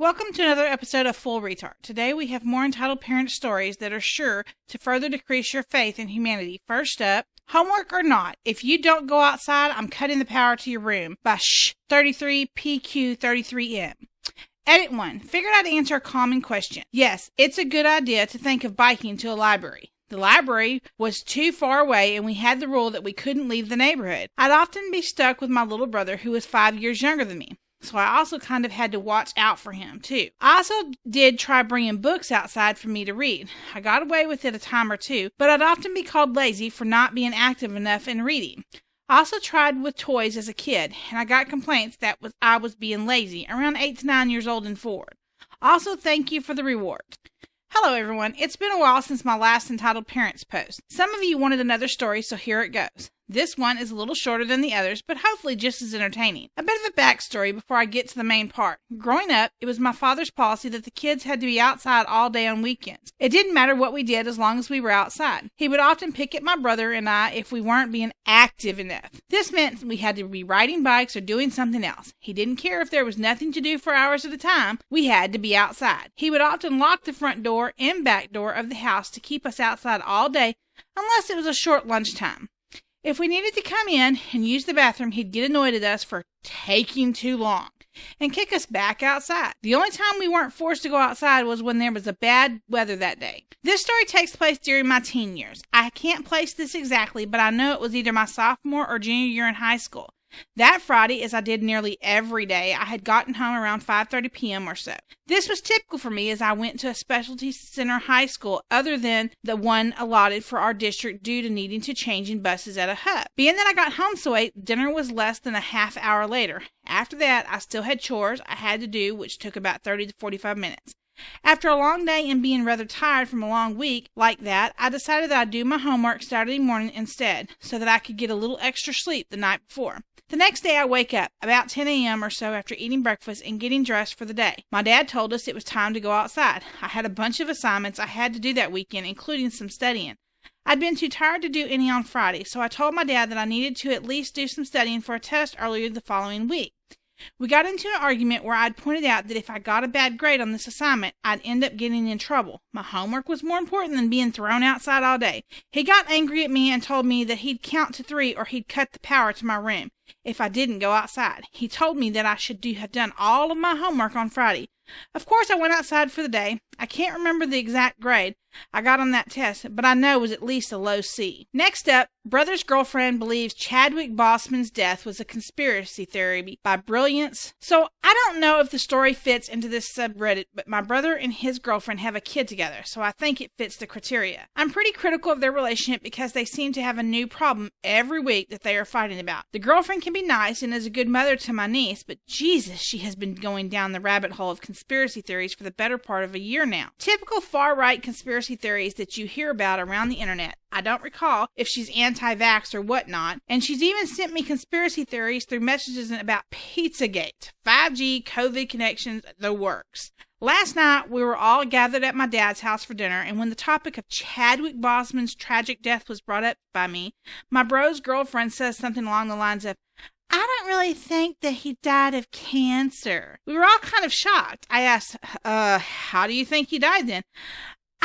Welcome to another episode of Full Retard. Today we have more entitled parent stories that are sure to further decrease your faith in humanity. First up, homework or not, if you don't go outside, I'm cutting the power to your room by 33PQ33M. Edit 1. Figured I'd answer a common question. Yes, it's a good idea to think of biking to a library. The library was too far away and we had the rule that we couldn't leave the neighborhood. I'd often be stuck with my little brother who was 5 years younger than me. So I also kind of had to watch out for him, too. I also did try bringing books outside for me to read. I got away with it a time or two, but I'd often be called lazy for not being active enough in reading. I also tried with toys as a kid, and I got complaints that I was being lazy, around 8 to 9 years old and forward. Also, thank you for the reward. Hello, everyone. It's been a while since my last Entitled Parents post. Some of you wanted another story, so here it goes. This one is a little shorter than the others, but hopefully just as entertaining. A bit of a backstory before I get to the main part. Growing up, it was my father's policy that the kids had to be outside all day on weekends. It didn't matter what we did as long as we were outside. He would often pick at my brother and I if we weren't being active enough. This meant we had to be riding bikes or doing something else. He didn't care if there was nothing to do for hours at a time. We had to be outside. He would often lock the front door and back door of the house to keep us outside all day unless it was a short lunchtime. If we needed to come in and use the bathroom, he'd get annoyed at us for taking too long and kick us back outside. The only time we weren't forced to go outside was when there was a bad weather that day. This story takes place during my teen years. I can't place this exactly, but I know it was either my sophomore or junior year in high school. That Friday, as I did nearly every day, I had gotten home around 5:30 p.m. or so. This was typical for me as I went to a specialty center high school other than the one allotted for our district due to needing to change in buses at a hub. Being that I got home so late, dinner was less than a half hour later. After that, I still had chores I had to do, which took about 30 to 45 minutes. After a long day and being rather tired from a long week like that, I decided that I'd do my homework Saturday morning instead, so that I could get a little extra sleep the night before. The next day I wake up, about 10 a.m. or so after eating breakfast and getting dressed for the day. My dad told us it was time to go outside. I had a bunch of assignments I had to do that weekend, including some studying. I'd been too tired to do any on Friday, so I told my dad that I needed to at least do some studying for a test earlier the following week. We got into an argument where I'd pointed out that if I got a bad grade on this assignment, I'd end up getting in trouble. My homework was more important than being thrown outside all day. He got angry at me and told me that he'd count to 3 or he'd cut the power to my room if I didn't go outside. He told me that I should have done all of my homework on Friday. Of course, I went outside for the day. I can't remember the exact grade I got on that test, but I know it was at least a low C. Next up, brother's girlfriend believes Chadwick Boseman's death was a conspiracy theory by Brilliance. So I don't know if the story fits into this subreddit, but my brother and his girlfriend have a kid together, so I think it fits the criteria. I'm pretty critical of their relationship because they seem to have a new problem every week that they are fighting about. The girlfriend can be nice and is a good mother to my niece, but Jesus, she has been going down the rabbit hole of conspiracy theories for the better part of a year now. Typical far-right conspiracy theories that you hear about around the internet. I don't recall if she's anti-vax or whatnot, and she's even sent me conspiracy theories through messages about Pizzagate, 5G, COVID connections, the works. Last night, we were all gathered at my dad's house for dinner, and when the topic of Chadwick Boseman's tragic death was brought up by me, my bro's girlfriend says something along the lines of, "I don't really think that he died of cancer." We were all kind of shocked. I asked, how do you think he died then?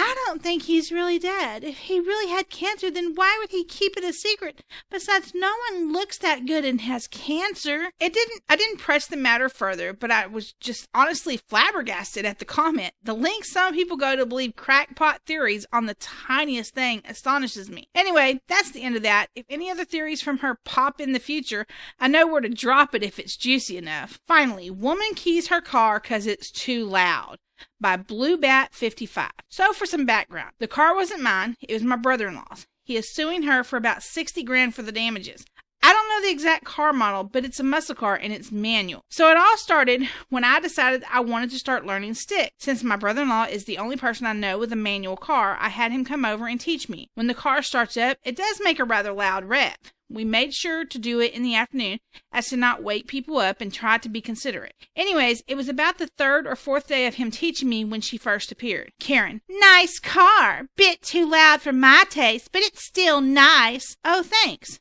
"I don't think he's really dead. If he really had cancer, then why would he keep it a secret? Besides, no one looks that good and has cancer." I didn't press the matter further, but I was just honestly flabbergasted at the comment. The lengths some people go to believe crackpot theories on the tiniest thing astonishes me. Anyway, that's the end of that. If any other theories from her pop in the future, I know where to drop it if it's juicy enough. Finally, woman keys her car 'cause it's too loud, by BlueBat55. So for some background, the car wasn't mine, it was my brother-in-law's. He is suing her for about $60,000 for the damages. I don't know the exact car model, but it's a muscle car and it's manual. So it all started when I decided I wanted to start learning stick. Since my brother-in-law is the only person I know with a manual car, I had him come over and teach me. When the car starts up, it does make a rather loud rev. We made sure to do it in the afternoon as to not wake people up and try to be considerate. Anyways, it was about the 3rd or 4th day of him teaching me when she first appeared. Karen: "Nice car. Bit too loud for my taste, but it's still nice." "Oh, thanks."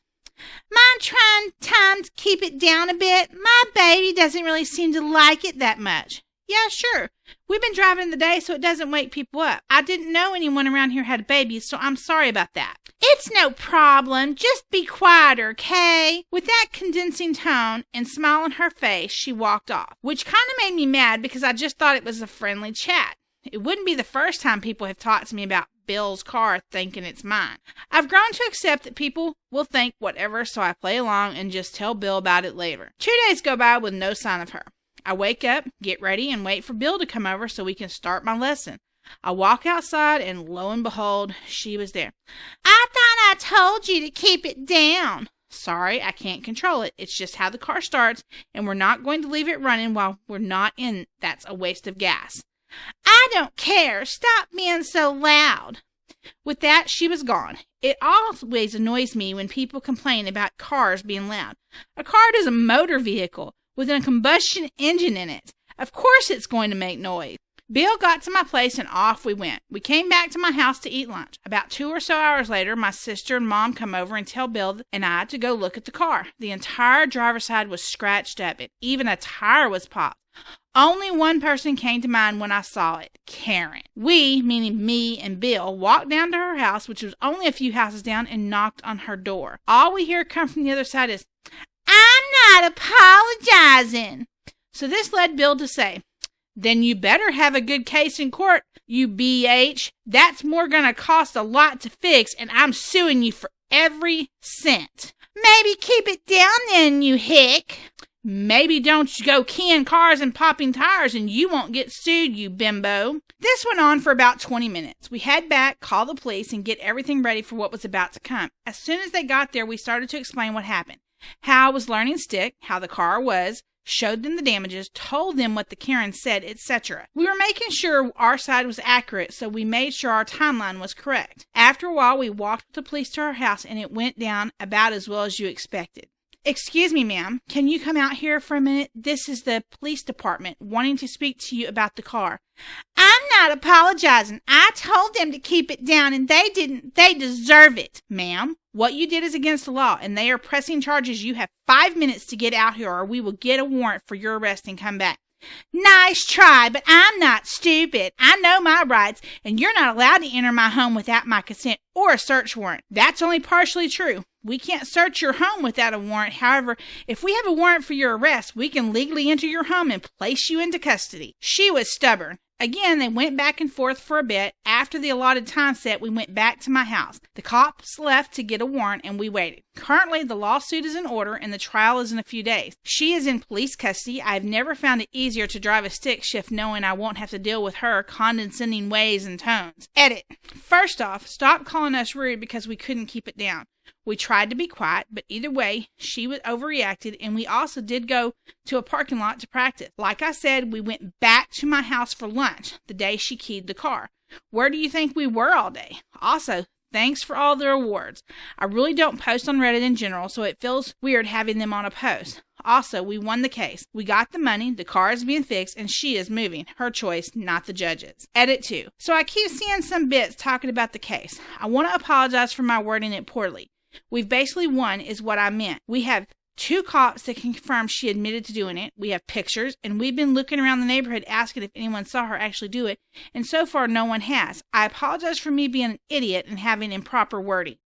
"Mind trying to keep it down a bit? My baby doesn't really seem to like it that much." Yeah, sure. We've been driving the day so it doesn't wake people up. I didn't know anyone around here had a baby, so I'm sorry about that. It's no problem. Just be quieter, okay? With that condensing tone and smile on her face, she walked off, which kind of made me mad because I just thought it was a friendly chat. It wouldn't be the first time people have talked to me about Bill's car thinking it's mine. I've grown to accept that people will think whatever, so I play along and just tell Bill about it later. 2 days go by with no sign of her. I wake up, get ready, and wait for Bill to come over so we can start my lesson. I walk outside, and lo and behold, she was there. I thought I told you to keep it down. Sorry, I can't control it. It's just how the car starts, and we're not going to leave it running while we're not in. That's a waste of gas. I don't care. Stop being so loud. With that, she was gone. It always annoys me when people complain about cars being loud. A car is a motor vehicle with a combustion engine in it. Of course it's going to make noise. Bill got to my place and off we went. We came back to my house to eat lunch. About 2 or so hours later, my sister and Mom come over and tell Bill and I to go look at the car. The entire driver's side was scratched up, and even a tire was popped. Only one person came to mind when I saw it, Karen. We, meaning me and Bill, walked down to her house, which was only a few houses down, and knocked on her door. All we hear come from the other side is, I'm not apologizing. So this led Bill to say, then you better have a good case in court, you BH. That's more going to cost a lot to fix, and I'm suing you for every cent. Maybe keep it down then, you hick. Maybe don't you go keying cars and popping tires and you won't get sued, you bimbo. This went on for about 20 minutes. We head back, call the police, and get everything ready for what was about to come. As soon as they got there, we started to explain what happened. How I was learning stick, how the car was, showed them the damages, told them what the Karen said, etc. We were making sure our side was accurate, so we made sure our timeline was correct. After a while, we walked with the police to our house, and it went down about as well as you expected. Excuse me, ma'am. Can you come out here for a minute? This is the police department wanting to speak to you about the car. I'm not apologizing. I told them to keep it down, and they didn't. They deserve it. Ma'am, what you did is against the law, and they are pressing charges. You have 5 minutes to get out here, or we will get a warrant for your arrest and come back. Nice try, but I'm not stupid. I know my rights, and you're not allowed to enter my home without my consent or a search warrant. That's only partially true. We can't search your home without a warrant. However, if we have a warrant for your arrest, we can legally enter your home and place you into custody. She was stubborn. Again, they went back and forth for a bit. After the allotted time set, we went back to my house. The cops left to get a warrant, and we waited. Currently, the lawsuit is in order, and the trial is in a few days. She is in police custody. I've never found it easier to drive a stick shift knowing I won't have to deal with her condescending ways and tones. Edit. First off, stop calling us rude because we couldn't keep it down. We tried to be quiet, but either way, she was overreacted, and we also did go to a parking lot to practice. Like I said, we went back to my house for lunch the day she keyed the car. Where do you think we were all day? Also, thanks for all the rewards. I really don't post on Reddit in general, so it feels weird having them on a post. Also, we won the case. We got the money, the car is being fixed, and she is moving. Her choice, not the judge's. Edit 2. So I keep seeing some bits talking about the case. I want to apologize for my wording it poorly. We've basically won is what I meant. We have 2 cops that can confirm she admitted to doing it. We have pictures, and we've been looking around the neighborhood asking if anyone saw her actually do it, and so far no one has. I apologize for me being an idiot and having improper wording.